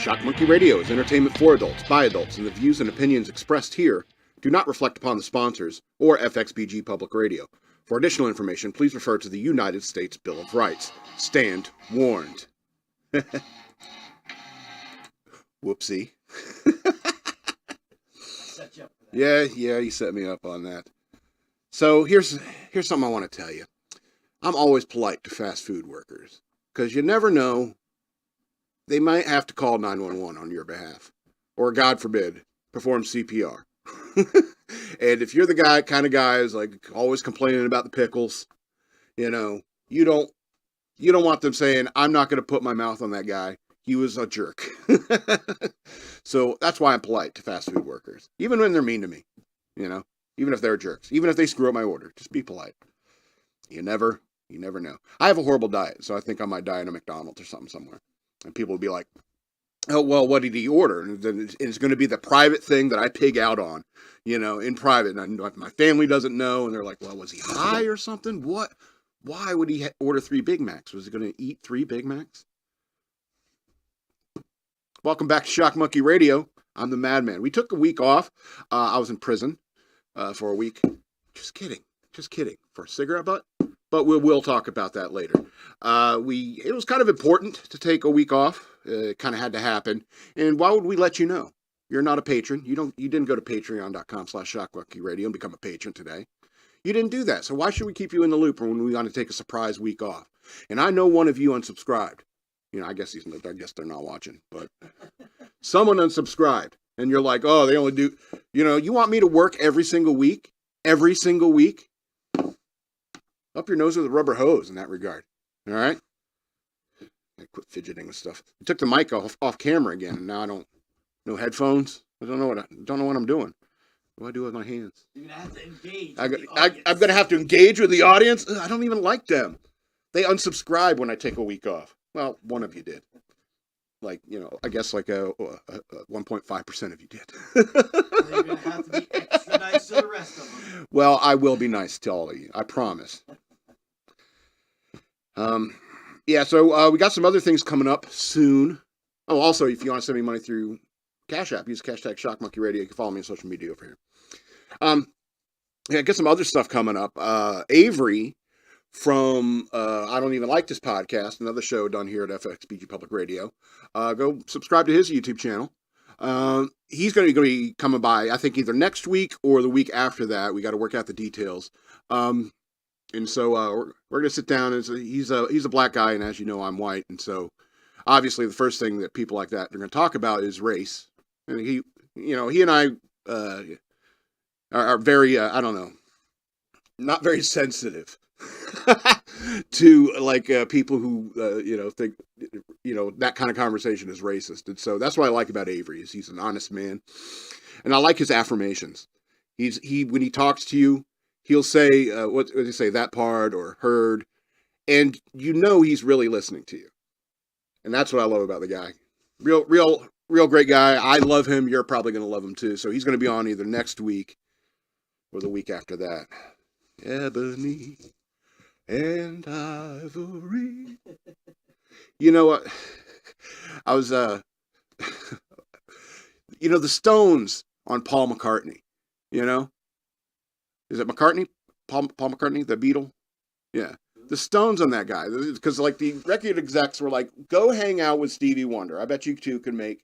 Shock Monkey Radio is entertainment for adults, by adults, and the views and opinions expressed here do not reflect upon the sponsors or FXBG Public Radio. For additional information, please refer to the United States Bill of Rights. Stand warned. Whoopsie. Set you up for that. Yeah, you set me up on that. So here's something I want to tell you. I'm always polite to fast food workers because you never know. They might have to call 911 on your behalf, or God forbid, perform CPR. And if you're the kind of guy who's like always complaining about the pickles, you don't want them saying, "I'm not going to put my mouth on that guy. He was a jerk." So that's why I'm polite to fast food workers, even when they're mean to me. Even if they're jerks, even if they screw up my order, just be polite. You never know. I have a horrible diet, so I think I might die in a McDonald's or something somewhere. And people will be like, "Oh, well, what did he order?" And then it's going to be the private thing that I pig out on, in private. And my family doesn't know. And they're like, "Well, was he high or something? What? Why would he order 3 Big Macs? Was he going to eat 3 Big Macs?" Welcome back to Shock Monkey Radio. I'm the Madman. We took a week off. I was in prison for a week. Just kidding. For a cigarette butt. But we'll talk about that later. It was kind of important to take a week off. It kind of had to happen. And why would we let you know? You're not a patron. You didn't go to patreon.com/shockmonkeyradio and become a patron today. You didn't do that. So why should we keep you in the loop when we want to take a surprise week off? And I know one of you unsubscribed. I guess they're not watching, but someone unsubscribed. And you're like, "Oh, they only do, you want me to work every single week? Every single week?" Up your nose with a rubber hose in that regard. All right? I quit fidgeting with stuff. I took the mic off camera again, and now I don't. No headphones. I don't know what I'm doing. What do I do with my hands? You're gonna have to engage. I'm gonna have to engage with the audience. I don't even like them. They unsubscribe when I take a week off. Well, one of you did. I guess 1.5% of you did. You're gonna have to be extra nice to the rest of them. Well, I will be nice to all of you. I promise. So we got some other things coming up soon. Oh, also, if you want to send me money through Cash App, use hashtag shockmonkeyradio. You can follow me on social media over here. Get some other stuff coming up. Avery from I Don't Even Like This Podcast, another show done here at FXBG Public Radio. Go subscribe to his YouTube channel. He's going to be coming by, I think, either next week or the week after that. We got to work out the details. And so we're going to sit down. He's a black guy, and as you know, I'm white. And so obviously the first thing that people like that are going to talk about is race. And he and I are very, not very sensitive to people who think that kind of conversation is racist. And so that's what I like about Avery is he's an honest man, and I like his affirmations. When he talks to you, he'll say what does he say, that part or heard, and he's really listening to you. And that's what I love about the guy. Real great guy. I love him. You're probably going to love him too. So he's going to be on either next week or the week after that. Ebony and Ivory. You know what? I was, the Stones on Paul McCartney, Is it McCartney? Paul McCartney, the Beatle? Yeah. The Stones on that guy. Because, the record execs were like, go hang out with Stevie Wonder. I bet you two can make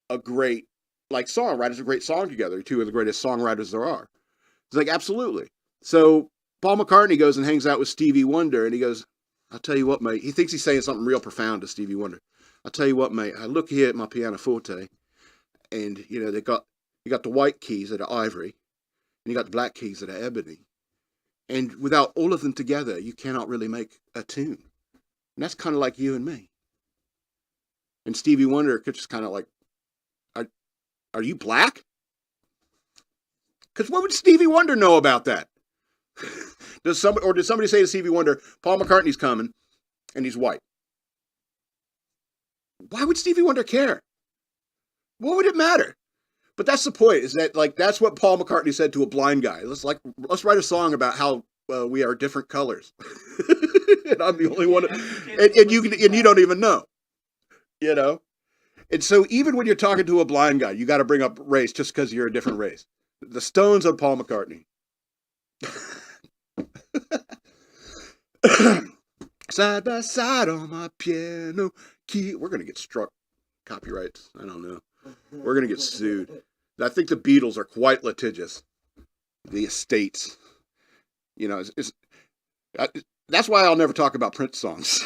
a great, songwriters, a great song together. Two of the greatest songwriters there are. It's like, absolutely. So Paul McCartney goes and hangs out with Stevie Wonder, and he goes, "I'll tell you what, mate." He thinks he's saying something real profound to Stevie Wonder. "I'll tell you what, mate. I look here at my pianoforte, and you got the white keys that are ivory, and you got the black keys that are ebony, and without all of them together, you cannot really make a tune. And that's kind of like you and me." And Stevie Wonder just kind of like, "Are you black?" Because what would Stevie Wonder know about that? Did somebody say to Stevie Wonder, "Paul McCartney's coming, and he's white"? Why would Stevie Wonder care? What would it matter? But that's the point, is that that's what Paul McCartney said to a blind guy. Let's write a song about how we are different colors. And I'm the only one, and you don't even know, And so even when you're talking to a blind guy, you got to bring up race just because you're a different race. The Stones and Paul McCartney. Side by side on my piano key. We're going to get struck. Copyrights. I don't know. We're going to get sued. I think the Beatles are quite litigious. The estates. You know, that's why I'll never talk about Prince songs.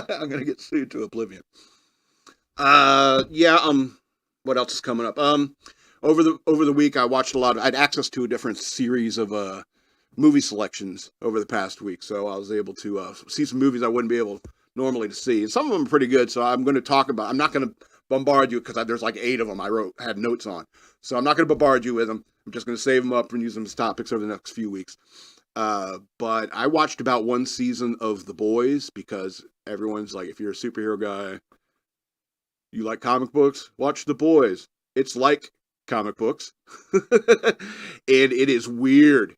I'm going to get sued to oblivion. What else is coming up? Over the week, I watched I had access to a different series of movie selections over the past week, so I was able to see some movies I wouldn't be able normally to see. And some of them are pretty good, so I'm going to talk about. I'm not going to bombard you because there's like 8 of them I had notes on, so I'm not going to bombard you with them. I'm just going to save them up and use them as topics over the next few weeks. But I watched about 1 season of The Boys because everyone's like, if you're a superhero guy, you like comic books, watch The Boys. It's like comic books, and it is weird.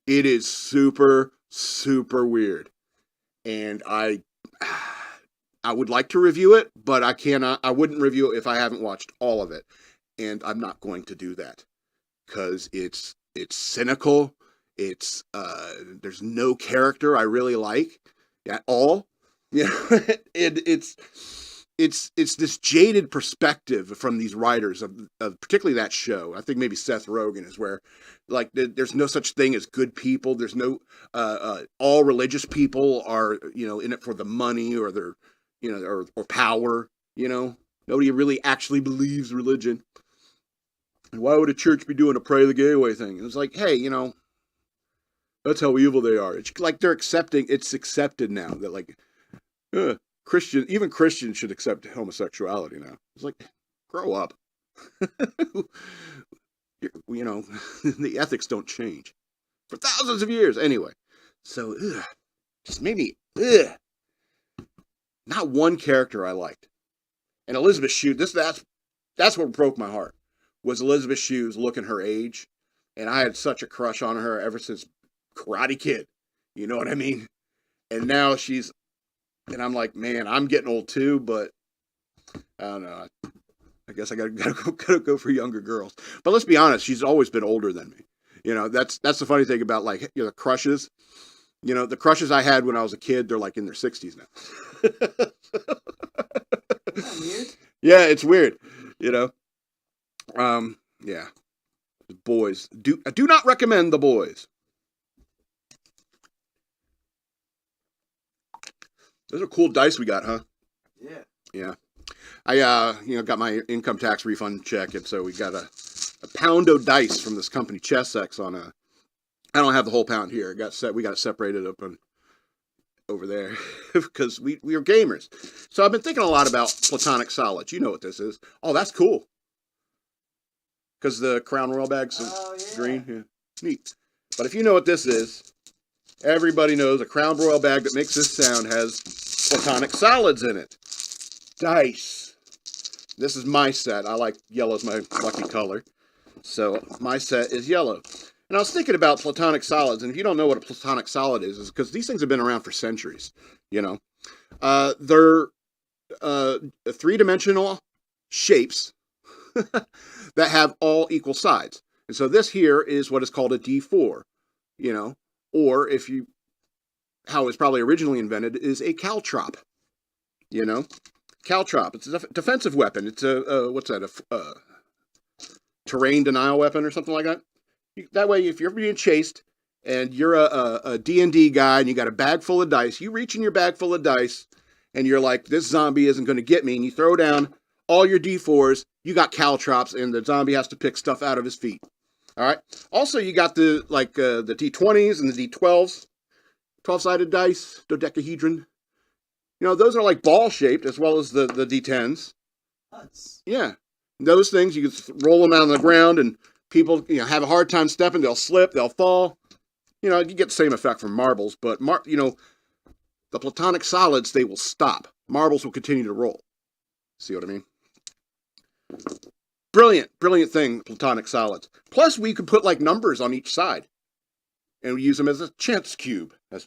It is super, super weird. And I would like to review it, but I cannot. I wouldn't review it if I haven't watched all of it. And I'm not going to do that because it's cynical. There's no character I really like at all. You know, it's this jaded perspective from these writers of particularly that show. I think maybe Seth Rogen is where, like, there's no such thing as good people. There's no all religious people are, you know, in it for the money or their, you know, or power. You know, nobody really actually believes religion. And why would a church be doing a pray the gay away thing? It's like, hey, you know, that's how evil they are. It's like it's accepted now that, like, even Christians should accept homosexuality now. It's like, grow up. You know, the ethics don't change for thousands of years. Anyway, so just made me not one character I liked. And Elizabeth Shue, that's what broke my heart, was Elizabeth Shue's looking her age. And I had such a crush on her ever since Karate Kid. You know what I mean? And now and I'm like, man, I'm getting old too, but I don't know. I guess I gotta go for younger girls. But let's be honest, she's always been older than me. You know, that's the funny thing about, like, you know, crushes. You know, the crushes I had when I was a kid, they're like in their 60s now. Isn't that weird? Yeah, it's weird. You know. Yeah. Boys. I do not recommend The Boys. Those are cool dice we got, huh? Yeah. Yeah. I got my income tax refund check, and so we got a pound of dice from this company, Chessex, on a. I don't have the whole pound here. We got it separated up over there because we are gamers. So I've been thinking a lot about Platonic Solids. You know what this is? Oh, that's cool. Because the Crown Royal bag's green. Yeah, neat. But if you know what this is, everybody knows a Crown Royal bag that makes this sound has Platonic Solids in it. Dice. This is my set. I like yellow as my lucky color. So my set is yellow. And I was thinking about Platonic Solids, and if you don't know what a Platonic Solid is because these things have been around for centuries, you know. They're 3-dimensional shapes that have all equal sides. And so this here is what is called a D4, you know, or how it's probably originally invented is a caltrop, you know. Caltrop, it's a defensive weapon. It's a terrain denial weapon or something like that. That way, if you're being chased and you're a D&D guy and you got a bag full of dice, you reach in your bag full of dice and you're like, this zombie isn't going to get me, and you throw down all your D4s, you got caltrops, and the zombie has to pick stuff out of his feet. All right. Also, you got the D20s and the D12s, 12-sided dice, dodecahedron. You know, those are like ball-shaped as well as the D10s. Nuts. Yeah. Those things, you can roll them out on the ground, and people, you know, have a hard time stepping. They'll slip, they'll fall. You know, you get the same effect from marbles, but, you know, the Platonic Solids, they will stop. Marbles will continue to roll. See what I mean? Brilliant thing, Platonic Solids. Plus, we could put, like, numbers on each side. And we use them as a chance cube. I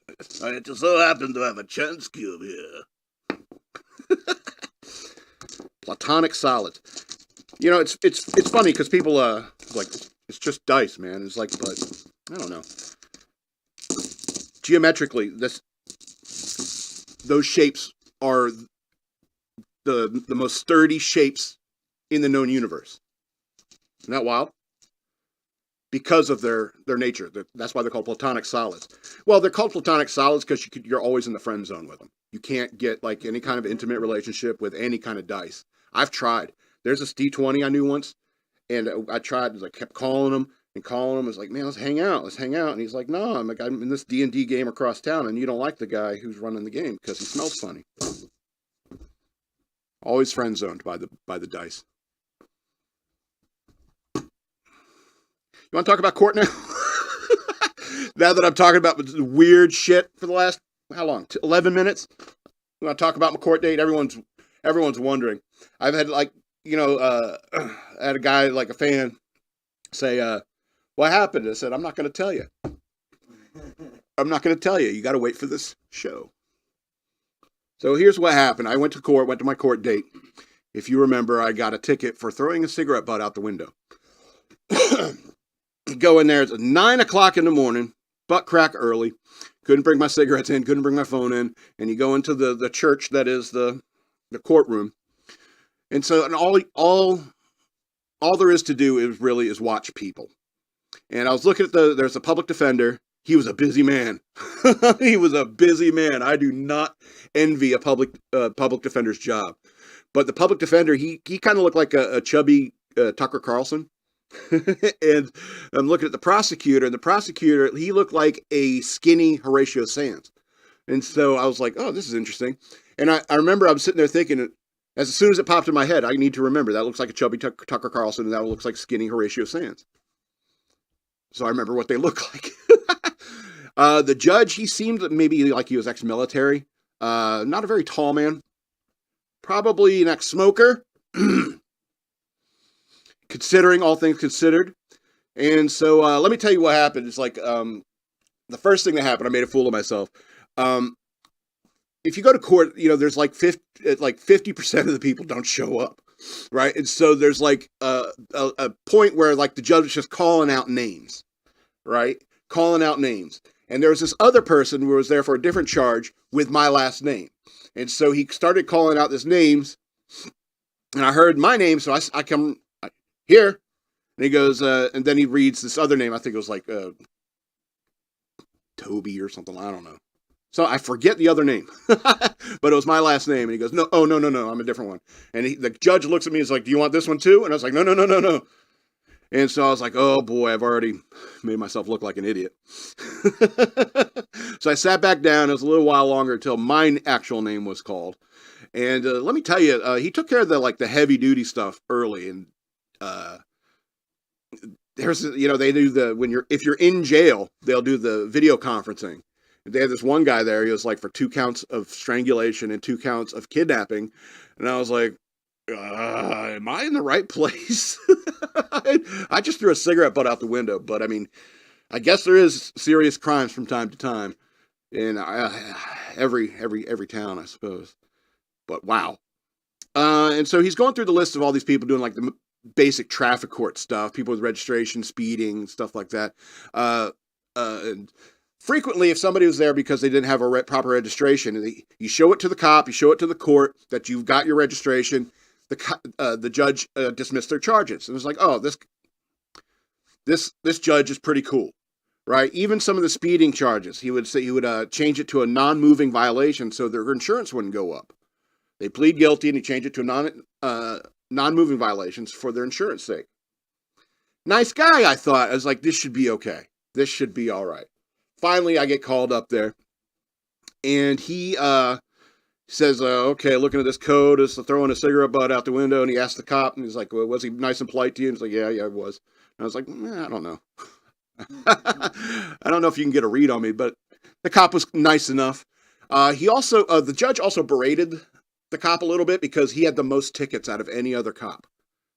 just so happen to have a chance cube here. Platonic Solids. You know, it's funny because people like, it's just dice, man. It's like, but I don't know. Geometrically, those shapes are the most sturdy shapes in the known universe. Isn't that wild? Because of their nature. That's why they're called Platonic Solids. Well, they're called Platonic Solids because you're always in the friend zone with them. You can't get like any kind of intimate relationship with any kind of dice. I've tried. There's this D20 I knew once, and I tried. I kept calling him and calling him. I was like, man, let's hang out. And he's like, no, I'm in this D&D game across town, and you don't like the guy who's running the game because he smells funny. Always friend zoned by the dice. You want to talk about court now? Now that I'm talking about weird shit for the last, how long? 11 minutes? You want to talk about my court date? Everyone's wondering. I've had I had a guy, like a fan, say, what happened? I said, I'm not going to tell you. I'm not going to tell you. You got to wait for this show. So here's what happened. I went to my court date. If you remember, I got a ticket for throwing a cigarette butt out the window. Go in there, it's 9 o'clock in the morning, butt crack early, couldn't bring my cigarettes in, couldn't bring my phone in, and you go into the church that is the courtroom. And so and all there is to do is watch people. And I was looking at there's a public defender. He was a busy man. He was a busy man. I do not envy a public defender's job. But the public defender, he kind of looked like a chubby Tucker Carlson. And I'm looking at the prosecutor, and the prosecutor, he looked like a skinny Horatio Sands. And so I was like, oh, this is interesting. And I remember I was sitting there thinking, as soon as it popped in my head, I need to remember that looks like a chubby Tucker Carlson, and that looks like skinny Horatio Sands. So I remember what they look like. The judge, he seemed maybe like he was ex-military. Not a very tall man. Probably an ex-smoker. Considering all things considered. And so let me tell you what happened. It's like the first thing that happened, I made a fool of myself. If you go to court, there's like 50% of the people don't show up, right? And so there's like a point where like the judge is just calling out names, right? Calling out names. And there was this other person who was there for a different charge with my last name. And so he started calling out these names, and I heard my name, so I come here, and he goes, and then he reads this other name. I think it was like Toby or something. I don't know. So I forget the other name, but it was my last name. And he goes, no, I'm a different one. And the judge looks at me and is like, do you want this one too? And I was like, no. And so I was like, oh boy, I've already made myself look like an idiot. So I sat back down. It was a little while longer until my actual name was called. And let me tell you, he took care of the heavy duty stuff early. And there's, they do if you're in jail, they'll do the video conferencing. They had this one guy there. He was like for 2 counts of strangulation and 2 counts of kidnapping. And I was like, am I in the right place? I just threw a cigarette butt out the window. But I mean, I guess there is serious crimes from time to time in every town, I suppose. But wow. And so he's going through the list of all these people doing like the basic traffic court stuff, people with registration, speeding, stuff like that. And frequently, if somebody was there because they didn't have a proper registration, you show it to the cop, you show it to the court that you've got your registration. The judge dismissed their charges, and it's like, oh, this judge is pretty cool, right? Even some of the speeding charges, he would change it to a non-moving violation so their insurance wouldn't go up. They plead guilty, and he changed it to a non-moving violations for their insurance sake. Nice guy, I thought. I was like, this should be okay. This should be all right. Finally, I get called up there, and he says, okay, looking at this code, is throwing a cigarette butt out the window, and he asked the cop, and he's like, well, was he nice and polite to you? And he's like, yeah, it was. And I was like, I don't know. I don't know if you can get a read on me, but the cop was nice enough. He also, the judge also berated the cop a little bit because he had the most tickets out of any other cop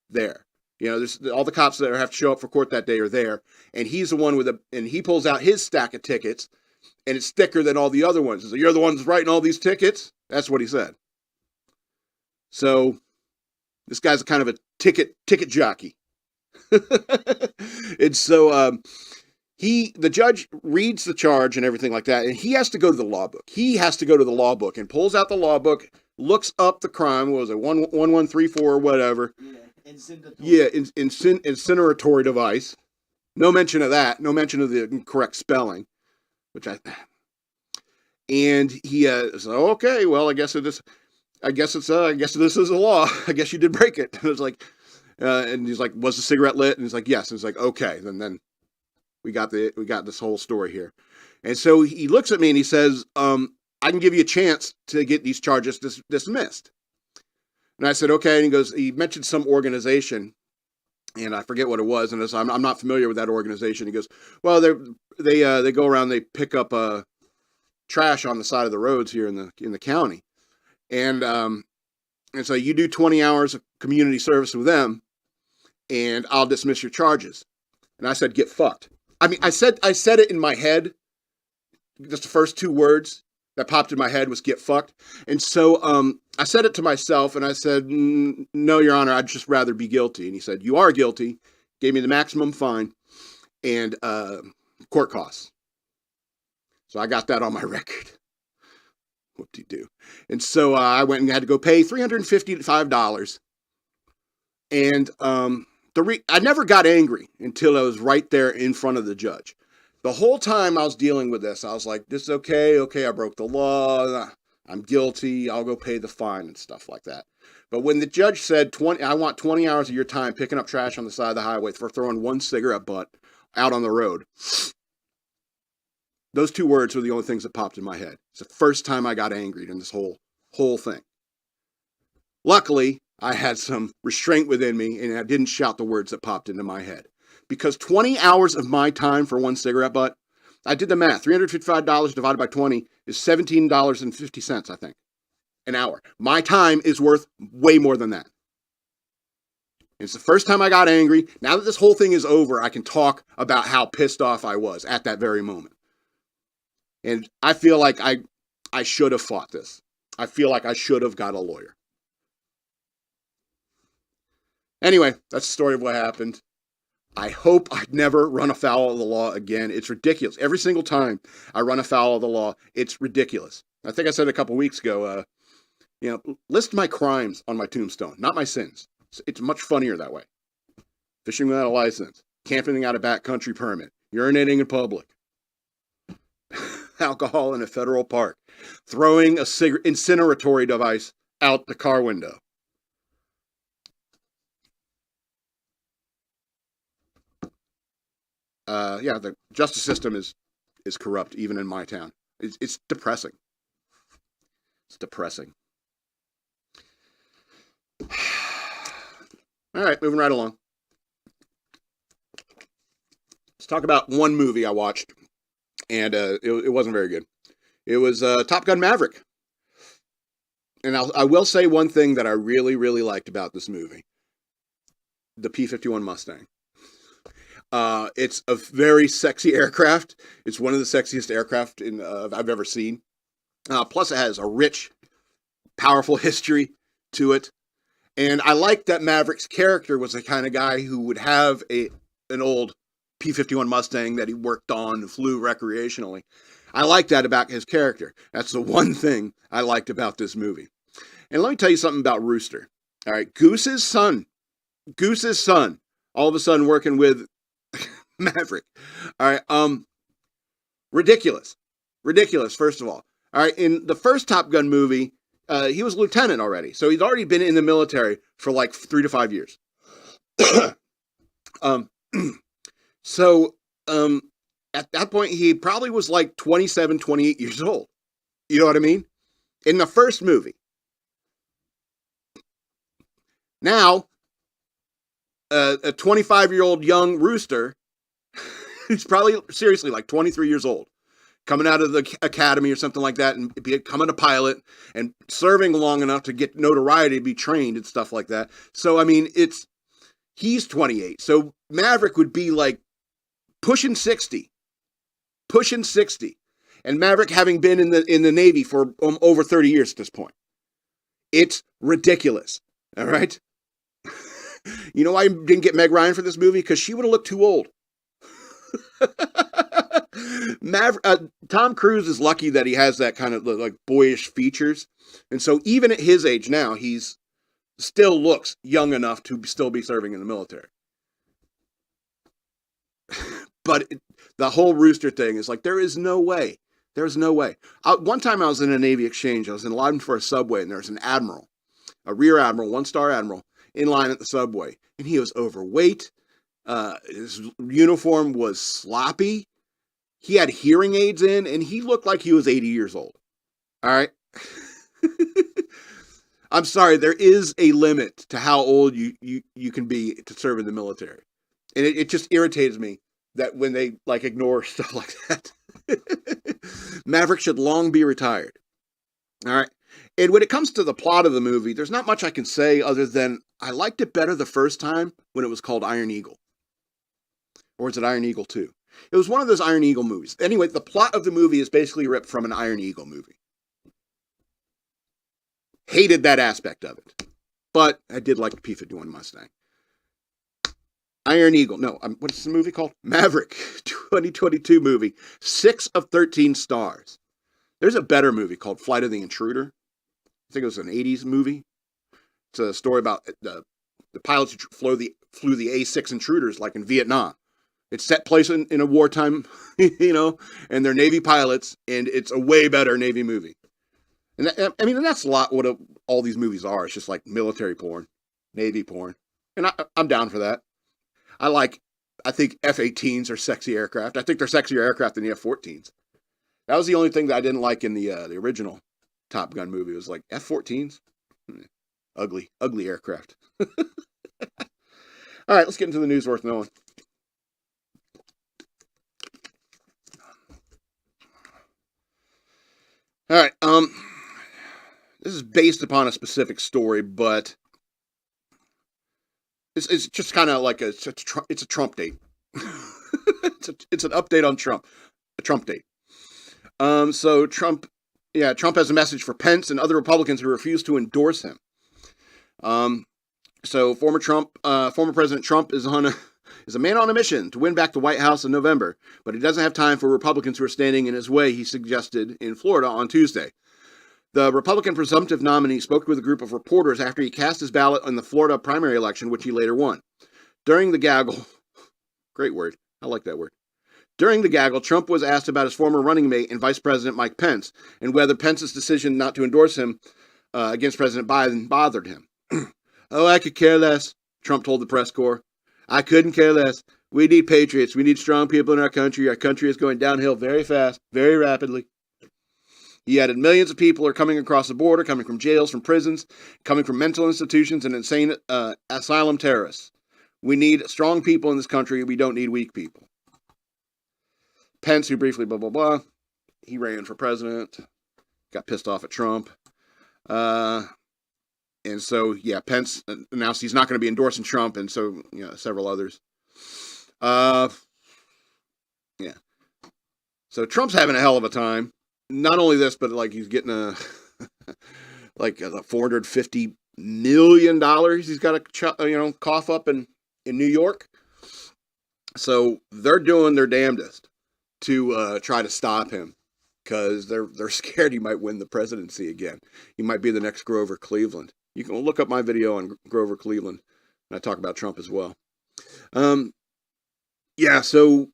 there. There's all the cops that have to show up for court that day are there, and he's the one and he pulls out his stack of tickets, and it's thicker than all the other ones. So you're the ones writing all these tickets? That's what he said. So This guy's kind of a ticket jockey. And so the judge reads the charge and everything like that, and he has to go to the law book. He has to go to the law book and pulls out the law book, looks up the crime. What was it, 1134 or whatever? Yeah, incineratory device. No mention of that. No mention of the incorrect spelling, and he said, okay, well, I guess this is a law. I guess you did break it. And it was like, and he's like, was the cigarette lit? And he's like, yes. And it's like, okay, then we got this whole story here. And so he looks at me and he says, I can give you a chance to get these charges dismissed. And I said, okay. And he mentioned some organization, and I forget what it was. And I'm not familiar with that organization. He goes, well, they go around, they pick up trash on the side of the roads here in the county. And so you do 20 hours of community service with them, and I'll dismiss your charges. And I said, get fucked. I mean, I said it in my head. Just the first two words that popped in my head was get fucked. And so I said it to myself, and I said, no, Your Honor, I'd just rather be guilty. And he said, you are guilty. Gave me the maximum fine and court costs. So I got that on my record. Whoop-de-doo. And so I went and had to go pay $355. And I never got angry until I was right there in front of the judge. The whole time I was dealing with this, I was like, this is okay. Okay, I broke the law. I'm guilty. I'll go pay the fine and stuff like that. But when the judge said, I want 20 hours of your time picking up trash on the side of the highway for throwing one cigarette butt out on the road, those two words were the only things that popped in my head. It's the first time I got angry in this whole thing. Luckily, I had some restraint within me, and I didn't shout the words that popped into my head. Because 20 hours of my time for one cigarette butt, I did the math. $355 divided by 20 is $17.50, I think, an hour. My time is worth way more than that. It's the first time I got angry. Now that this whole thing is over, I can talk about how pissed off I was at that very moment. And I feel like I should have fought this. I feel like I should have got a lawyer. Anyway, that's the story of what happened. I hope I never run afoul of the law again. It's ridiculous. Every single time I run afoul of the law, it's ridiculous. I think I said a couple weeks ago, list my crimes on my tombstone, not my sins. It's much funnier that way. Fishing without a license, camping without a backcountry permit, urinating in public, alcohol in a federal park, throwing a incineratory device out the car window. The justice system is corrupt, even in my town. It's depressing. It's depressing. All right, moving right along. Let's talk about one movie I watched, and it wasn't very good. It was Top Gun Maverick. And I will say one thing that I really, really liked about this movie. The P-51 Mustang. It's a very sexy aircraft. It's one of the sexiest aircraft I've ever seen. Plus, it has a rich, powerful history to it. And I like that Maverick's character was the kind of guy who would have an old P-51 Mustang that he worked on and flew recreationally. I like that about his character. That's the one thing I liked about this movie. And let me tell you something about Rooster. All right, Goose's son, all of a sudden working with Maverick. All right, ridiculous, first of all. All right, in the first Top Gun movie, he was lieutenant already. So he's already been in the military for like 3 to 5 years. At that point, he probably was like 27, 28 years old. You know what I mean? In the first movie. Now, a 25-year-old young Rooster, who's probably seriously like 23 years old, coming out of the academy or something like that and becoming a pilot and serving long enough to get notoriety to be trained and stuff like that. So, I mean, he's 28. So Maverick would be like pushing 60. And Maverick having been in the Navy for over 30 years at this point. It's ridiculous. All right. You know why I didn't get Meg Ryan for this movie? Because she would have looked too old. Tom Cruise is lucky that he has that kind of like boyish features, and so even at his age now, he's still looks young enough to still be serving in the military. But the whole rooster thing is like, there is no way. There's no way. One time I was in a Navy exchange. I was in line for a subway, and there was an admiral, a rear admiral, 1-star admiral, in line at the subway, and he was overweight. His uniform was sloppy. He had hearing aids in, and he looked like he was 80 years old. All right. I'm sorry. There is a limit to how old you can be to serve in the military. And it just irritates me that when they like ignore stuff like that. Maverick should long be retired. All right. And when it comes to the plot of the movie, there's not much I can say other than I liked it better the first time when it was called Iron Eagle. Or is it Iron Eagle 2? It was one of those Iron Eagle movies. Anyway, the plot of the movie is basically ripped from an Iron Eagle movie. Hated that aspect of it. But I did like the P-51 Mustang. Iron Eagle. No, what's the movie called? Maverick. 2022 movie. 6 of 13 stars. There's a better movie called Flight of the Intruder. I think it was an 80s movie. It's a story about the pilots who flew the A-6 intruders like in Vietnam. It's set place in a wartime, and they're Navy pilots, and it's a way better Navy movie. And that's a lot what all these movies are. It's just like military porn, Navy porn. And I'm down for that. I think F-18s are sexy aircraft. I think they're sexier aircraft than the F-14s. That was the only thing that I didn't like in the original Top Gun movie. It was like F-14s. Ugly aircraft. All right, let's get into the news worth knowing. All right, this is based upon a specific story, but it's just kind of like it's a Trumpdate. it's an update on Trump, a Trumpdate. So Trump has a message for Pence and other Republicans who refuse to endorse him. So former President Trump is a man on a mission to win back the White House in November, but he doesn't have time for Republicans who are standing in his way, he suggested in Florida on Tuesday. The Republican presumptive nominee spoke with a group of reporters after he cast his ballot in the Florida primary election, which he later won. During the gaggle, great word, I like that word. During the gaggle, Trump was asked about his former running mate and Vice President Mike Pence, and whether Pence's decision not to endorse him against President Biden bothered him. Oh, I could care less, Trump told the press corps. I couldn't care less. We need patriots. We need strong people in our country. Our country is going downhill very fast, very rapidly. He added, millions of people are coming across the border, coming from jails, from prisons, coming from mental institutions and insane asylum terrorists. We need strong people in this country. We don't need weak people. Pence, who briefly blah, blah, blah, he ran for president, got pissed off at Trump. And so, Pence announced he's not going to be endorsing Trump, and so, several others. So Trump's having a hell of a time. Not only this, but like he's getting a $450 million he's got to cough up in New York. So they're doing their damnedest to try to stop him because they're scared he might win the presidency again. He might be the next Grover Cleveland. You can look up my video on Grover Cleveland, and I talk about Trump as well. So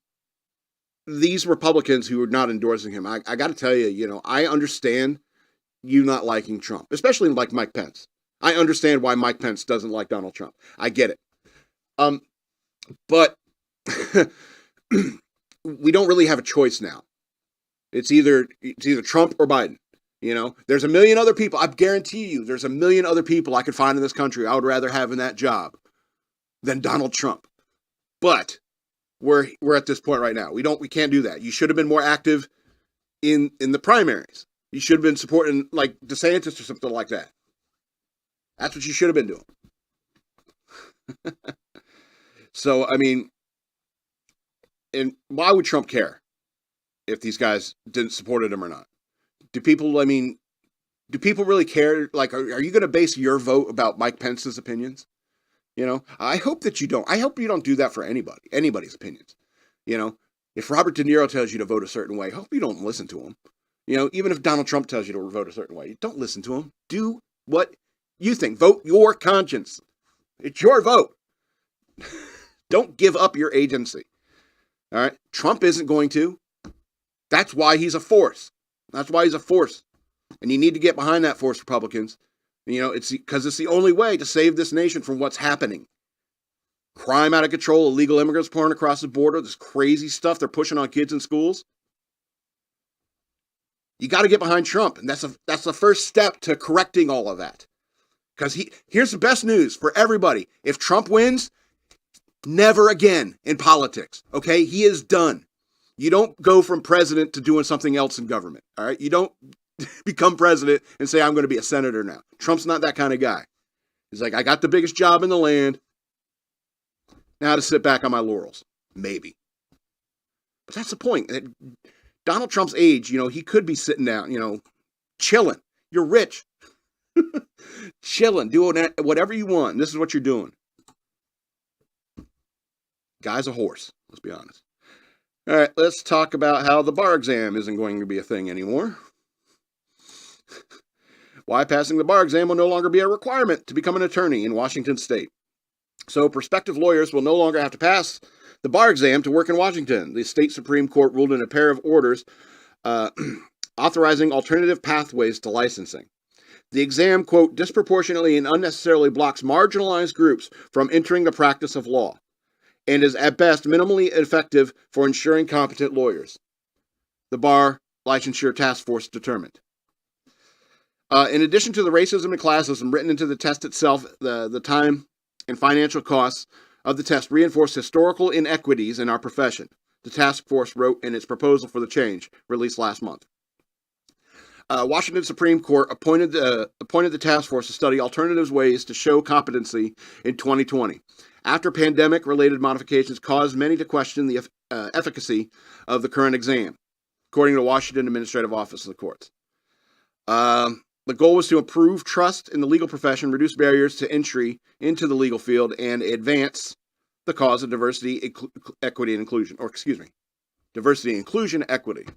these Republicans who are not endorsing him, I got to tell you, I understand you not liking Trump, especially like Mike Pence. I understand why Mike Pence doesn't like Donald Trump. I get it. But we don't really have a choice now. It's either Trump or Biden. There's a million other people. I guarantee you, there's a million other people I could find in this country I would rather have in that job than Donald Trump. But we're at this point right now. We can't do that. You should have been more active in the primaries. You should have been supporting like DeSantis or something like that. That's what you should have been doing. So, and why would Trump care if these guys didn't support him or not? Do people really care? Like, are you going to base your vote about Mike Pence's opinions? You know, I hope that you don't. I hope you don't do that for anybody's opinions. You know, if Robert De Niro tells you to vote a certain way, I hope you don't listen to him. You know, even if Donald Trump tells you to vote a certain way, don't listen to him. Do what you think. Vote your conscience. It's your vote. Don't give up your agency. All right. Trump isn't going to. That's why he's a force. That's why he's a force. And you need to get behind that force, Republicans. You know, it's because it's the only way to save this nation from what's happening. Crime out of control, illegal immigrants pouring across the border, this crazy stuff they're pushing on kids in schools. You got to get behind Trump, and that's the first step to correcting all of that. Because here's the best news for everybody. If Trump wins, never again in politics, okay? He is done. You don't go from president to doing something else in government, all right? You don't become president and say, I'm going to be a senator now. Trump's not that kind of guy. He's like, I got the biggest job in the land. Now to sit back on my laurels. Maybe. But that's the point. Donald Trump's age, you know, he could be sitting down, you know, chilling. You're rich. Chilling, doing whatever you want. And this is what you're doing. Guy's a horse, let's be honest. All right, let's talk about how the bar exam isn't going to be a thing anymore. Why passing the bar exam will no longer be a requirement to become an attorney in Washington state. So prospective lawyers will no longer have to pass the bar exam to work in Washington. The state Supreme Court ruled in a pair of orders authorizing alternative pathways to licensing. The exam, quote, disproportionately and unnecessarily blocks marginalized groups from entering the practice of law and is at best minimally effective for ensuring competent lawyers. The Bar Licensure Task Force determined. In addition to the racism and classism written into the test itself, the time and financial costs of the test reinforce historical inequities in our profession, the task force wrote in its proposal for the change, released last month. Washington Supreme Court appointed the task force to study alternative ways to show competency in 2020, after pandemic-related modifications caused many to question the efficacy of the current exam, according to the Washington Administrative Office of the Courts. The goal was to improve trust in the legal profession, reduce barriers to entry into the legal field, and advance the cause of diversity, equity, and inclusion. Or, excuse me, diversity, inclusion, equity.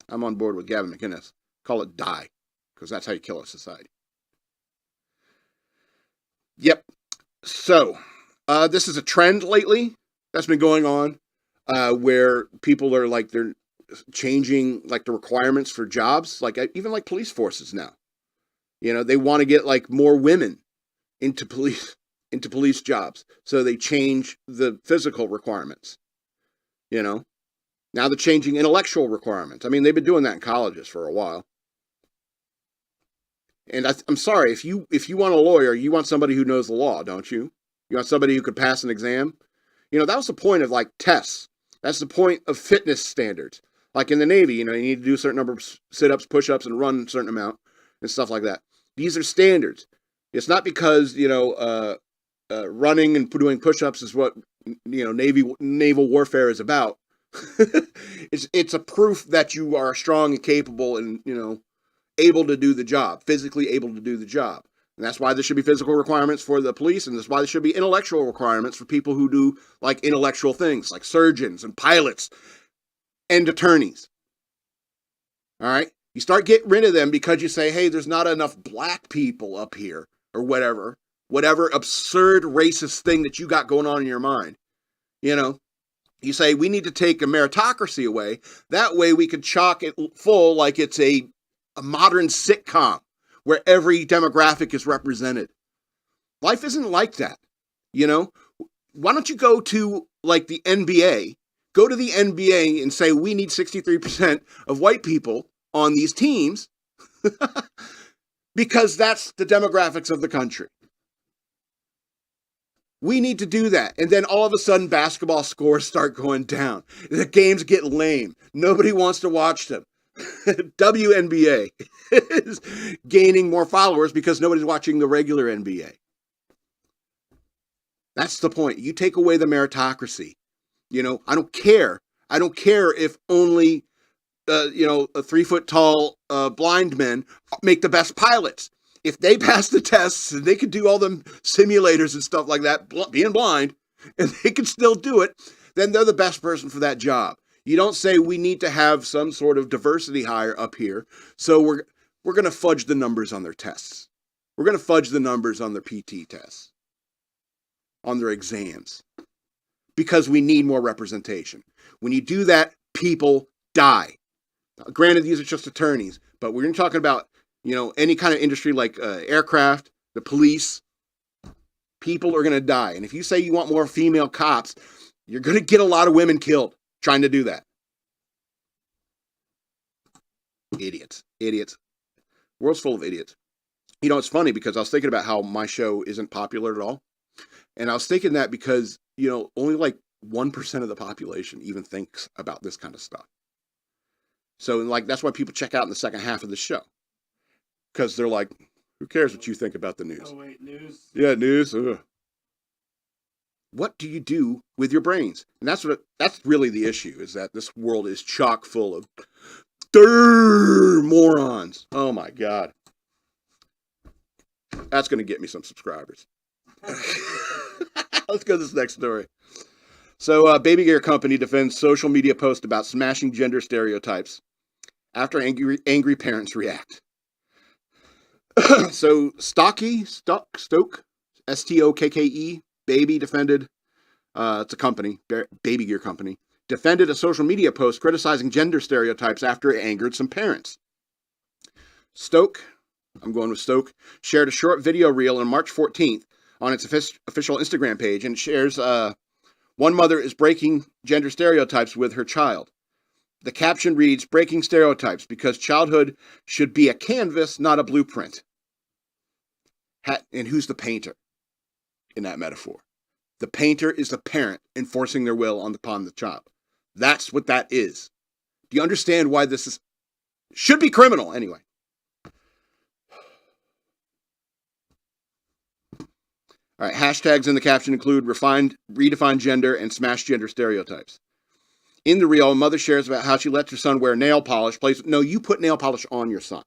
I'm on board with Gavin McInnes. Call it DIE, because that's how you kill a society. Yep. So, this is a trend lately that's been going on, where people are like, they're changing like the requirements for jobs, like even like police forces now. You know, they want to get like more women into police jobs. So they change the physical requirements. You know, now they're changing intellectual requirements. I mean, they've been doing that in colleges for a while. And I'm sorry, if you want a lawyer, you want somebody who knows the law, don't you? You want somebody who could pass an exam. You know, that was the point of like tests. That's the point of fitness standards. Like in the Navy, you know, you need to do a certain number of sit-ups, push-ups, and run a certain amount and stuff like that. These are standards. It's not because, you know, running and doing push-ups is what, you know, naval warfare is about. It's a proof that you are strong and capable and, you know, able to do the job, physically able to do the job. And that's why there should be physical requirements for the police, and that's why there should be intellectual requirements for people who do like intellectual things, like surgeons and pilots and attorneys. All right? You start getting rid of them because you say, hey, there's not enough black people up here, or whatever absurd racist thing that you got going on in your mind. You know, you say, we need to take a meritocracy away. That way we could chock it full like it's a modern sitcom where every demographic is represented. Life isn't like that. You know, why don't you go to like the NBA, go to the NBA and say, we need 63% of white people on these teams because that's the demographics of the country. We need to do that. And then all of a sudden basketball scores start going down. The games get lame. Nobody wants to watch them. WNBA is gaining more followers because nobody's watching the regular NBA. That's the point. You take away the meritocracy. You know, I don't care. I don't care if only, you know, a 3-foot tall blind men make the best pilots. if they pass the tests and they could do all them simulators and stuff like that, being blind, and they can still do it, then they're the best person for that job. You don't say we need to have some sort of diversity hire up here, so we're going to fudge the numbers on their tests. We're going to fudge the numbers on their PT tests, on their exams, because we need more representation. When you do that, people die. Granted, these are just attorneys, but we're talking about, any kind of industry like aircraft, the police. People are going to die. And if you say you want more female cops, you're going to get a lot of women killed trying to do that. Idiots. Idiots. The world's full of idiots. It's funny because I was thinking about how my show isn't popular at all. And I was thinking that because, only like 1% of the population even thinks about this kind of stuff. So, that's why people check out in the second half of the show. Because they're like, who cares what you think about the news? Oh, wait, news? Yeah, news. Ugh. What do you do with your brains? And that's really the issue, is that this world is chock full of morons. Oh, my God. That's going to get me some subscribers. Let's go to this next story. So, Baby Gear Company defends social media post about smashing gender stereotypes after angry parents react. So, Stoke, S-T-O-K-K-E, Baby defended, it's a company, Baby Gear Company, defended a social media post criticizing gender stereotypes after it angered some parents. Stoke, I'm going with Stoke, shared a short video reel on March 14th on its official Instagram page, and shares one mother is breaking gender stereotypes with her child. The caption reads, "Breaking stereotypes because childhood should be a canvas, not a blueprint." And who's the painter in that metaphor? The painter is the parent enforcing their will upon the child. That's what that is. Do you understand why this should be criminal anyway? All right, hashtags in the caption include redefined gender, and smash gender stereotypes. In the reel, a mother shares about how she lets her son wear nail polish. No, you put nail polish on your son.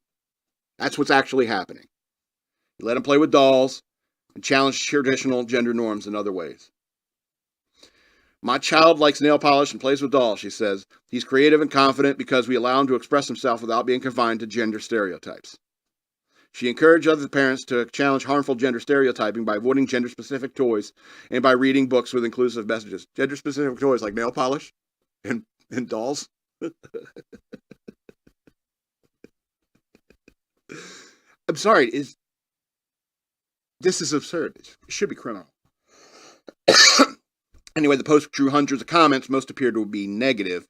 That's what's actually happening. You let him play with dolls and challenge traditional gender norms in other ways. "My child likes nail polish and plays with dolls," she says. "He's creative and confident because we allow him to express himself without being confined to gender stereotypes." She encouraged other parents to challenge harmful gender stereotyping by avoiding gender-specific toys and by reading books with inclusive messages. Gender-specific toys like nail polish and dolls. I'm sorry, this is absurd. It should be criminal. Anyway, the post drew hundreds of comments. Most appeared to be negative.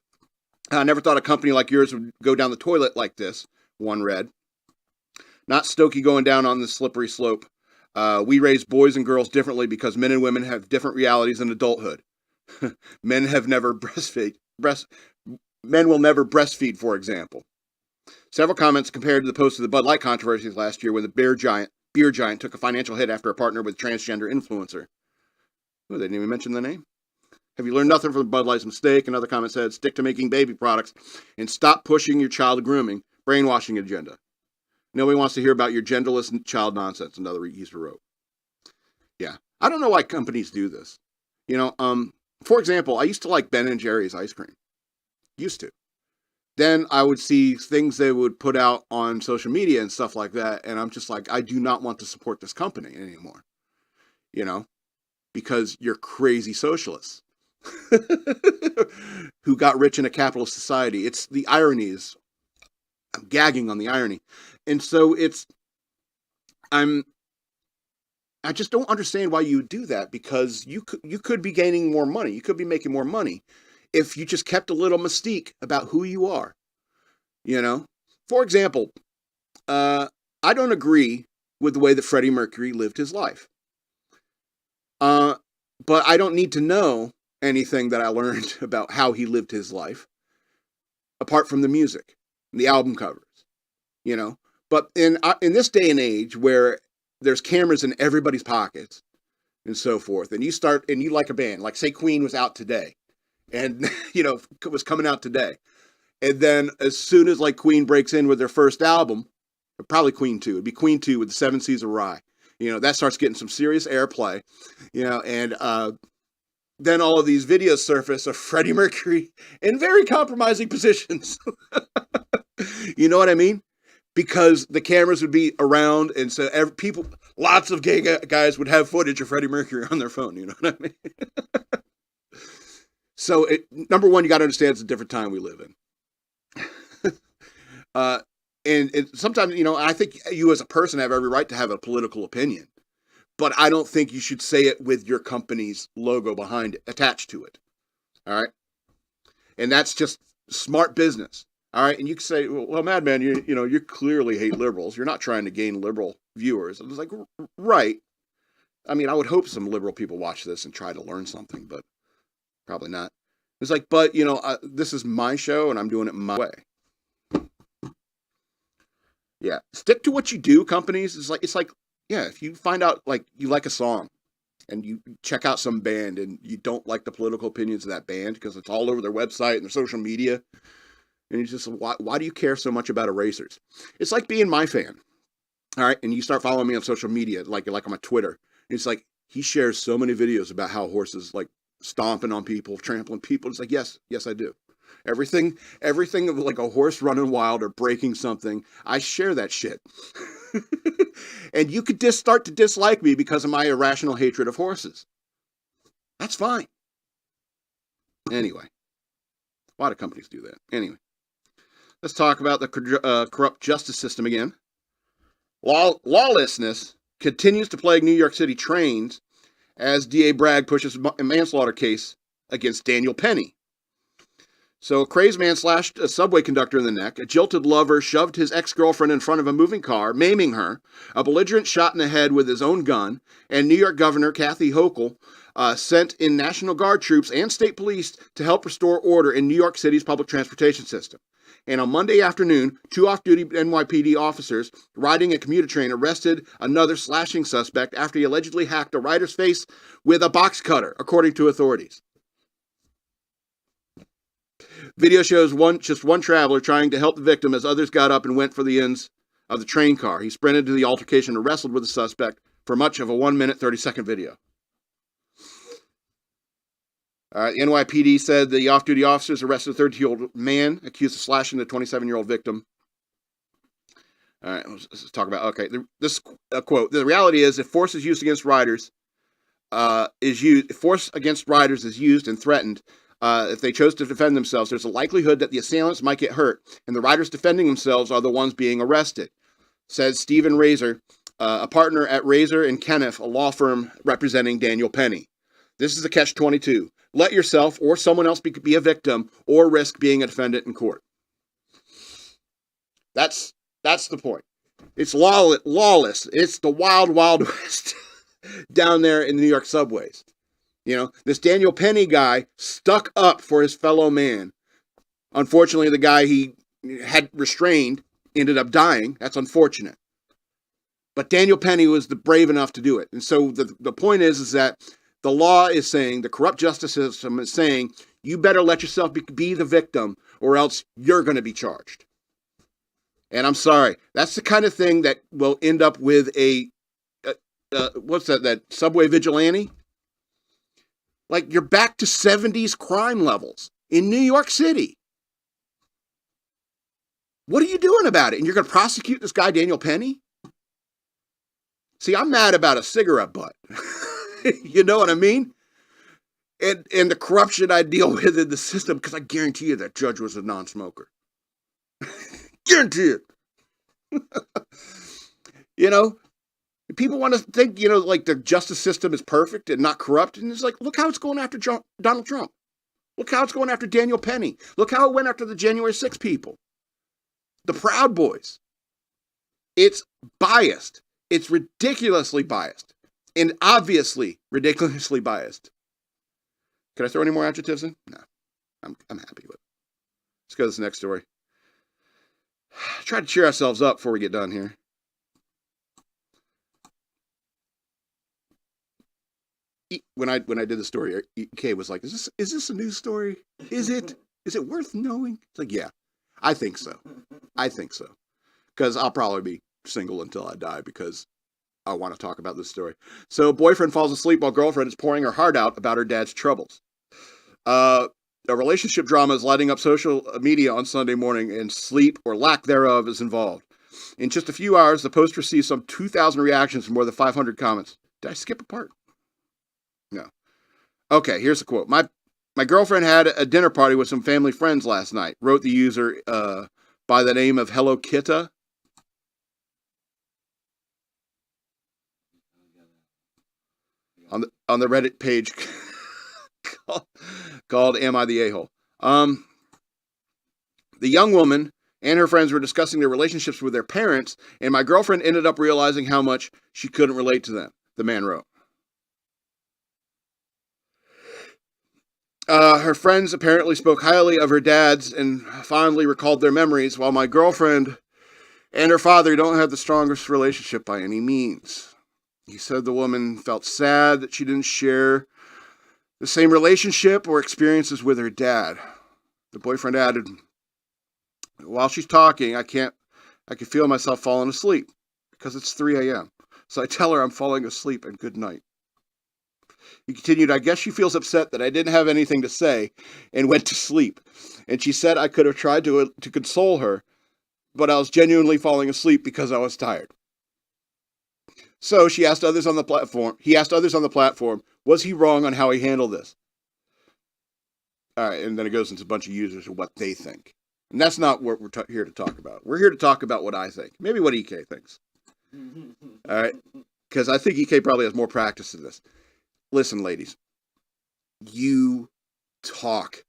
"I never thought a company like yours would go down the toilet like this," one read. "Not Stokey going down on the slippery slope. We raise boys and girls differently because men and women have different realities in adulthood. Men will never breastfeed, for example." Several comments compared to the post of the Bud Light controversies last year when the beer giant took a financial hit after a partner with a transgender influencer. Oh, they didn't even mention the name. "Have you learned nothing from Bud Light's mistake?" Another comment said, "Stick to making baby products and stop pushing your child grooming, brainwashing agenda. Nobody wants to hear about your genderless child nonsense," another user wrote. Yeah. I don't know why companies do this. For example, I used to like Ben & Jerry's ice cream. Used to. Then I would see things they would put out on social media and stuff like that, and I'm just like, I do not want to support this company anymore. Because you're crazy socialists who got rich in a capitalist society. It's the ironies. I'm gagging on the irony. And so I just don't understand why you would do that, because you could be gaining more money. You could be making more money if you just kept a little mystique about who you are. For example, I don't agree with the way that Freddie Mercury lived his life. But I don't need to know anything that I learned about how he lived his life, apart from the music, the album covers, But in this day and age where there's cameras in everybody's pockets and so forth, and you like a band, like say Queen was out today, and was coming out today, and then as soon as like Queen breaks in with their first album, Probably Queen 2. It'd be Queen 2 with the 7 Seas of Rye. That starts getting some serious airplay, and then all of these videos surface of Freddie Mercury in very compromising positions. You know what I mean? Because the cameras would be around, and so lots of gay guys would have footage of Freddie Mercury on their phone. You know what I mean? So, number one, you got to understand it's a different time we live in. And sometimes, I think you as a person have every right to have a political opinion, but I don't think you should say it with your company's logo behind it, attached to it. All right. And that's just smart business. All right. And you can say, well, Madman, you clearly hate liberals. You're not trying to gain liberal viewers. I was like, right. I mean, I would hope some liberal people watch this and try to learn something, but probably not. It's like, but, this is my show and I'm doing it my way. Yeah. Stick to what you do, companies. It's like, yeah, if you find out, like, you like a song and you check out some band and you don't like the political opinions of that band because it's all over their website and their social media, and you just, why do you care so much about erasers? It's like being my fan. All right. And you start following me on social media, like on my Twitter. And it's like, he shares so many videos about how horses, like, stomping on people, trampling people. It's like, yes, I do. Everything of like a horse running wild or breaking something, I share that shit. And you could start to dislike me because of my irrational hatred of horses. That's fine. Anyway, a lot of companies do that. Anyway, let's talk about the corrupt justice system again. Lawlessness continues to plague New York City trains as DA Bragg pushes a manslaughter case against Daniel Penny. So a crazed man slashed a subway conductor in the neck. A jilted lover shoved his ex-girlfriend in front of a moving car, maiming her. A belligerent shot in the head with his own gun. And New York Governor Kathy Hochul sent in National Guard troops and state police to help restore order in New York City's public transportation system. And on Monday afternoon, 2 off-duty NYPD officers riding a commuter train arrested another slashing suspect after he allegedly hacked a rider's face with a box cutter, according to authorities. Video shows just one traveler trying to help the victim as others got up and went for the ends of the train car. He sprinted to the altercation and wrestled with the suspect for much of a 1-minute, 30-second video. The NYPD said the off-duty officers arrested a 30-year-old man accused of slashing the 27-year-old victim. All right, let's talk about, okay, this quote. The reality is, if force is used against riders, if force against riders is used and threatened, if they chose to defend themselves, there's a likelihood that the assailants might get hurt, and the riders defending themselves are the ones being arrested, says Stephen Razor, a partner at Razor and Kenneth, a law firm representing Daniel Penny. This is a catch-22. Let yourself or someone else be a victim or risk being a defendant in court. That's the point. It's lawless. It's the wild, wild west down there in the New York subways. This Daniel Penny guy stuck up for his fellow man. Unfortunately, the guy he had restrained ended up dying. That's unfortunate. But Daniel Penny was brave enough to do it. And so the point is that the law is saying, the corrupt justice system is saying, you better let yourself be the victim or else you're going to be charged. And I'm sorry, that's the kind of thing that will end up with what's that subway vigilante? Like, you're back to 70s crime levels in New York City. What are you doing about it? And you're going to prosecute this guy, Daniel Penny? See, I'm mad about a cigarette butt. You know what I mean? And the corruption I deal with in the system, because I guarantee you that judge was a non-smoker. Guarantee it. People want to think, like the justice system is perfect and not corrupt. And it's like, look how it's going after Donald Trump. Look how it's going after Daniel Penny. Look how it went after the January 6 people. The Proud Boys. It's biased. It's ridiculously biased. And obviously ridiculously biased. Can I throw any more adjectives in? No. I'm happy with it. Let's go to this next story. Try to cheer ourselves up before we get done here. When I did the story, EK was like, "Is this a news story? Is it worth knowing?" It's like, yeah, I think so. Because I'll probably be single until I die because I want to talk about this story. So boyfriend falls asleep while girlfriend is pouring her heart out about her dad's troubles. A relationship drama is lighting up social media on Sunday morning, and sleep or lack thereof is involved. In just a few hours, the post received some 2,000 reactions and more than 500 comments. Did I skip a part? No. Okay, here's a quote. My girlfriend had a dinner party with some family friends last night, wrote the user by the name of Hello Kitta. On the Reddit page called Am I the A-hole? The young woman and her friends were discussing their relationships with their parents, and my girlfriend ended up realizing how much she couldn't relate to them, the man wrote. Her friends apparently spoke highly of her dads and fondly recalled their memories, while my girlfriend and her father don't have the strongest relationship by any means. He said the woman felt sad that she didn't share the same relationship or experiences with her dad. The boyfriend added, while she's talking, I can feel myself falling asleep because it's 3 a.m. So I tell her I'm falling asleep and good night. He continued, I guess she feels upset that I didn't have anything to say and went to sleep. And she said I could have tried to console her, but I was genuinely falling asleep because I was tired. So he asked others on the platform, was he wrong on how he handled this? All right, and then it goes into a bunch of users and what they think. And that's not what we're here to talk about. We're here to talk about what I think. Maybe what EK thinks. All right? Because I think EK probably has more practice in this. Listen, ladies. You talk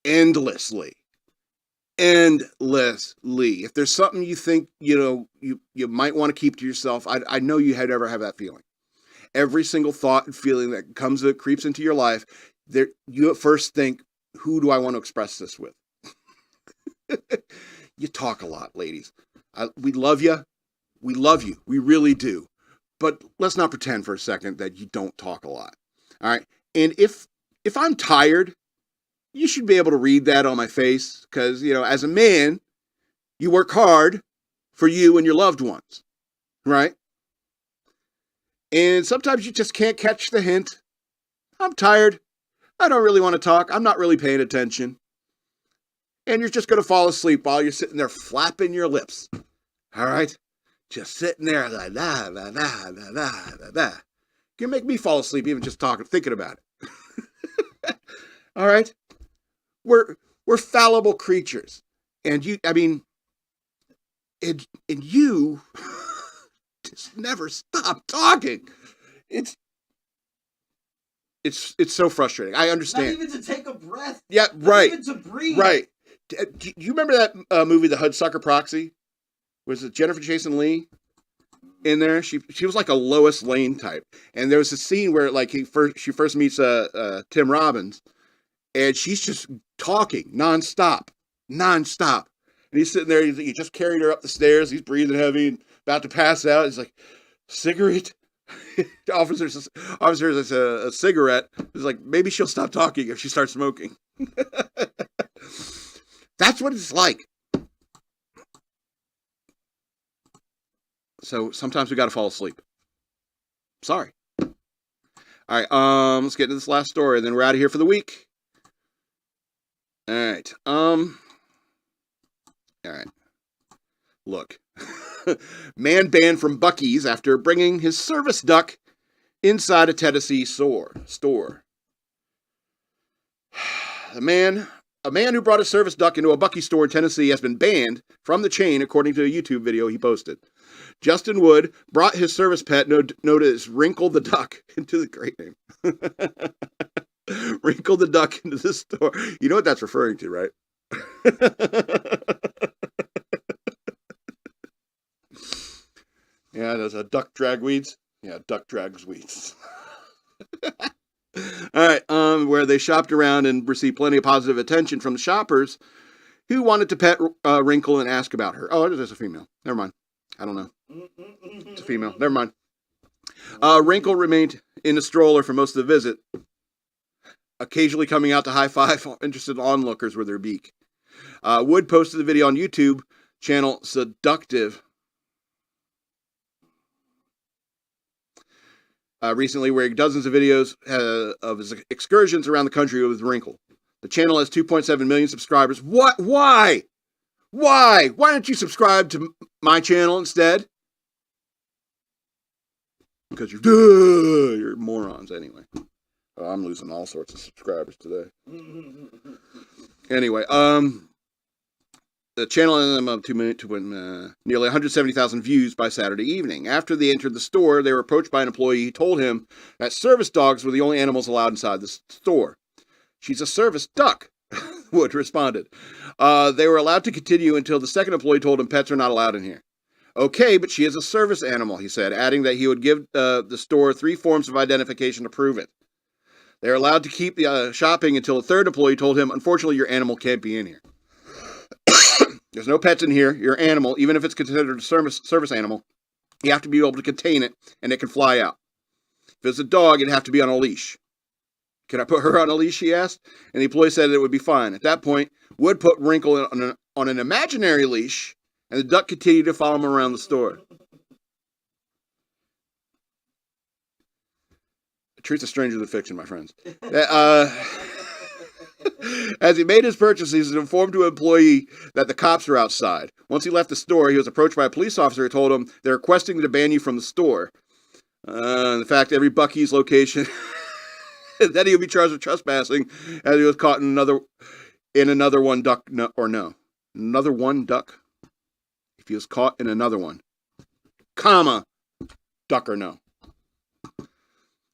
endlessly. Endlessly. If there's something you think, you might want to keep to yourself, I know you had ever have that feeling. Every single thought and feeling that creeps into your life, you at first think, who do I want to express this with? You talk a lot, ladies. We love you. We love you. We really do. But let's not pretend for a second that you don't talk a lot. All right? And if I'm tired, you should be able to read that on my face because, as a man, you work hard for you and your loved ones, right? And sometimes you just can't catch the hint. I'm tired. I don't really want to talk. I'm not really paying attention. And you're just going to fall asleep while you're sitting there flapping your lips. All right? Just sitting there like, la, la, la, la, la, la, la. You can make me fall asleep even just thinking about it. All right? We're fallible creatures. And you just never stop talking. It's so frustrating. I understand. Not even to take a breath. Yeah, right. Not even to breathe. Right. Do you remember that movie, The Hudsucker Proxy? Was it Jennifer Jason Leigh in there? She was like a Lois Lane type. And there was a scene where she first meets Tim Robbins, and she's just talking nonstop. And he's sitting there. He just carried her up the stairs. He's breathing heavy and about to pass out. He's like, cigarette. Officer says a cigarette. He's like, maybe she'll stop talking if she starts smoking. That's what it's like. So sometimes we got to fall asleep. Sorry. All right. Let's get into this last story, and then we're out of here for the week. All right. All right. Look. Man banned from Buc-ee's after bringing his service duck inside a Tennessee store. A man who brought a service duck into a Buc-ee store in Tennessee has been banned from the chain, according to a YouTube video he posted. Justin Wood brought his service pet, known as Wrinkle the Duck, into the great name. Wrinkle the Duck into the store. You know what that's referring to, right? Yeah, there's a duck drag weeds. Yeah, duck drags weeds. All right, where they shopped around and received plenty of positive attention from the shoppers who wanted to pet Wrinkle and ask about her. Oh, there's a female. Never mind. I don't know. It's a female. Never mind. Wrinkle remained in a stroller for most of the visit, occasionally coming out to high-five interested onlookers with her beak. Wood posted the video on YouTube channel Seductive recently, wearing dozens of videos of his excursions around the country with Wrinkle. The channel has 2.7 million subscribers. What? Why? Why? Why don't you subscribe to my channel instead? Because you're morons anyway. Oh, I'm losing all sorts of subscribers today. Anyway, the channel ended up nearly 170,000 views by Saturday evening. After they entered the store, they were approached by an employee who told him that service dogs were the only animals allowed inside the store. She's a service duck, Wood responded. They were allowed to continue until the second employee told him pets are not allowed in here. Okay, but she is a service animal, he said, adding that he would give the store 3 forms of identification to prove it. They were allowed to keep shopping until the third employee told him, unfortunately, your animal can't be in here. There's no pets in here. Your animal, even if it's considered a service animal, you have to be able to contain it, and it can fly out. If it's a dog, it'd have to be on a leash. Can I put her on a leash, he asked, and the employee said it would be fine. At that point, Wood put Wrinkle on an imaginary leash, and the duck continued to follow him around the store. The truth is stranger than fiction, my friends. As he made his purchase, he was informed to an employee that the cops were outside. Once he left the store, he was approached by a police officer who told him they're requesting to ban you from the store. In fact, every Buc-ee's location, then he would be charged with trespassing, as he was caught in another one duck or no. Another one duck? If he was caught in another one, comma, duck or no.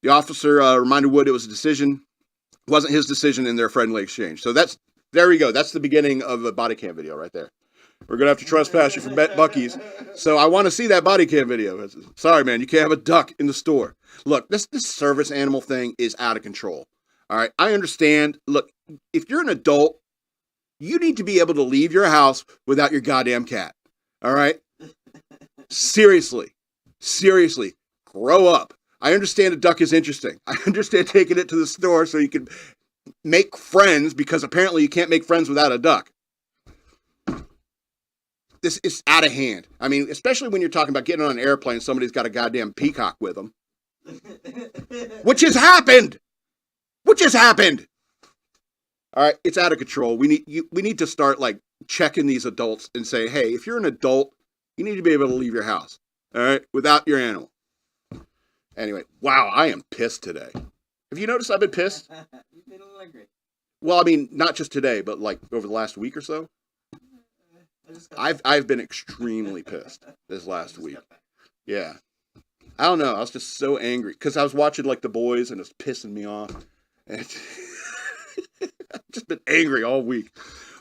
The officer reminded Wood it was a decision. It wasn't his decision in their friendly exchange. So there we go. That's the beginning of a body cam video right there. We're going to have to trespass you from Buc-ee's. So I want to see that body cam video. Sorry, man, you can't have a duck in the store. Look, this service animal thing is out of control. All right, I understand. Look, if you're an adult, you need to be able to leave your house without your goddamn cat. All right? Seriously, grow up. I understand a duck is interesting. I understand taking it to the store so you can make friends, because apparently you can't make friends without a duck. This is out of hand. I mean, especially when you're talking about getting on an airplane and somebody's got a goddamn peacock with them. Which has happened! All right, it's out of control. We need to start, like, checking these adults and say, hey, if you're an adult, you need to be able to leave your house, all right, without your animal. Anyway, wow, I am pissed today. Have you noticed I've been pissed? You've been a little angry. Well, I mean, not just today, but like over the last week or so. I've been extremely pissed this last week. Yeah. I don't know. I was just so angry because I was watching like The Boys and it was pissing me off. And I've just been angry all week.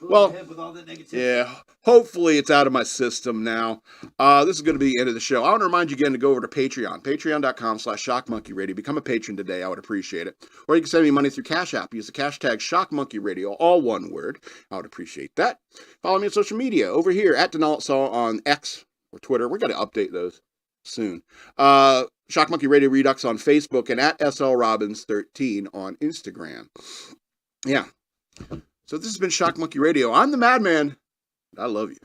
Well, with all the negativity. Yeah, hopefully it's out of my system now. This is going to be the end of the show. I want to remind you again to go over to Patreon, patreon.com/shockmonkeyradio. Become a patron today. I would appreciate it. Or you can send me money through Cash App. Use the hashtag shockmonkeyradio, all one word. I would appreciate that. Follow me on social media over here at DenaltSaw on X or Twitter. We're going to update those soon. Shock Monkey Radio Redux on Facebook and at SLRobbins13 on Instagram. Yeah. So this has been Shock Monkey Radio. I'm the Madman. I love you.